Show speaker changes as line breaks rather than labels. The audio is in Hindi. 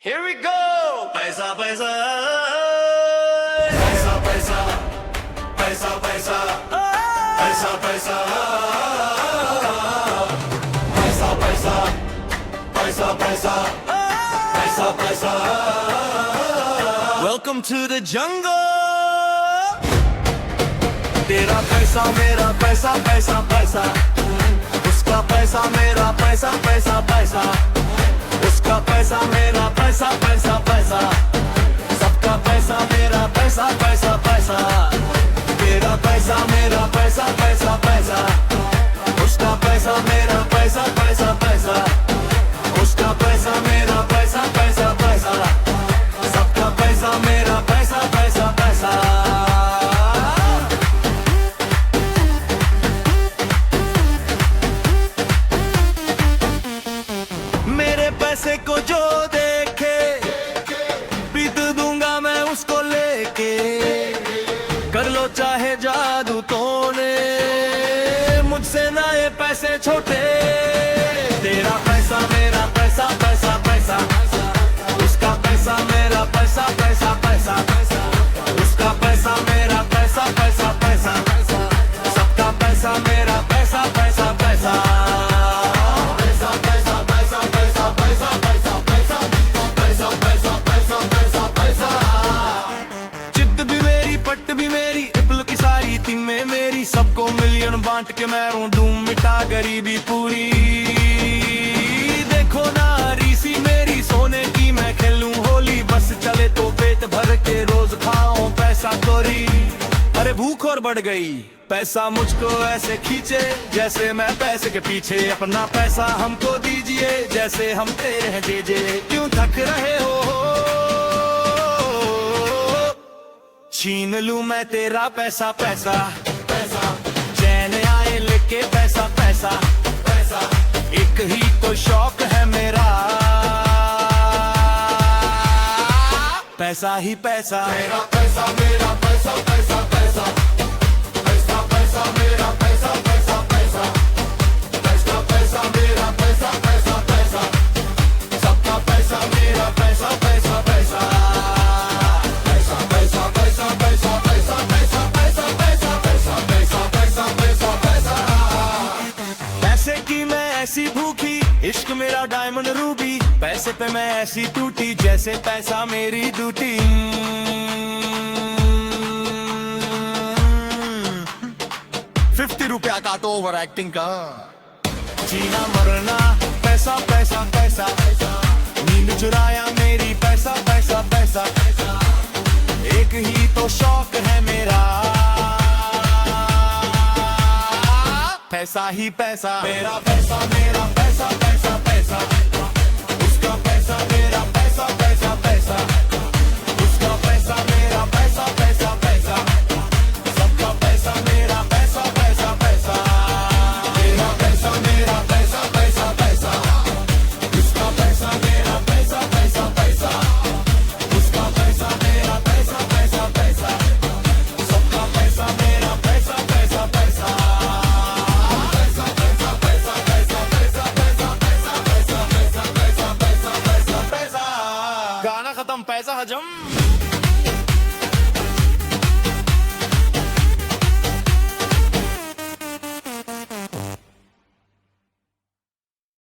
Here we go. पैसा पैसा पैसा पैसा पैसा पैसा पैसा पैसा पैसा पैसा पैसा पैसा पैसा पैसा Welcome to the jungle. तेरा पैसा मेरा पैसा पैसा पैसा, उसका पैसा मेरा पैसा पैसा पैसा, उसका पैसा मेरा पैसा पैसा पैसा, सबका पैसा मेरा पैसा पैसा पैसा, तेरा पैसा मेरा पैसा पैसा पैसा, उसका पैसा मेरा पैसा पैसा पैसा, उसका पैसा मेरा पैसा पैसा पैसा, सबका पैसा मेरा पैसा पैसा पैसा। मेरे पैसे को जो देखे पीट दूंगा मैं उसको लेके, कर लो चाहे जादू तोने, मुझसे ना ये पैसे छोटे। तेरा पैसा मेरा पैसा पैसा पैसा, उसका पैसा मेरा पैसा पैसा पैसा, उसका पैसा मेरा पैसा पैसा पैसा, सबका पैसा मेरा पैसा पैसा पैसा। मेरी सबको मिलियन बांट के मैं दूं मिटा गरीबी पूरी। देखो ना रीसी मेरी सोने की मैं खेलूं होली, बस चले तो पेट भर के रोज खाओ पैसा तोरी। अरे भूख और बढ़ गई पैसा मुझको ऐसे खींचे, जैसे मैं पैसे के पीछे। अपना पैसा हमको दीजिए जैसे हम तेरे हैं डीजे। क्यों थक रहे हो छीन लूं मैं तेरा पैसा पैसा पैसा, चैन आए लेके पैसा पैसा पैसा, एक ही तो शौक है मेरा पैसा ही पैसा। मेरा पैसा मेरा पैसा पैसा पैसा, पैसा पैसा मेरा पैसा पैसा पैसा, पैसा पैसा मेरा पैसा पैसा पैसा, सबका पैसा मेरा पैसा पैसा पैसा। ऐसी भूखी इश्क मेरा डायमंड रूबी, पैसे पे मैं ऐसी टूटी जैसे पैसा मेरी ड्यूटी। 50 रुपया काटो ओवर एक्टिंग का। जीना मरना पैसा पैसा पैसा, नींद चुराया मेरी पैसा पैसा पैसा, एक ही तो शौक है मेरा पैसा ही पैसा। मेरा पैसा मेरा पैसा पैसा पैसा, उसका पैसा मेरा पैसा पैसा पैसा, उसका पैसा मेरा पैसा पैसा पैसा, सबका पैसा मेरा पैसा पैसा पैसा। मेरा पैसा मेरा पैसा पैसा पैसा, उसका पैसा मेरा पैसा पैसा पैसा, उसका पैसा मेरा पैसा पैसा पैसा, सबका पैसा मेरा पैसा पैसा पैसा। गाना खत्म पैसा हजम।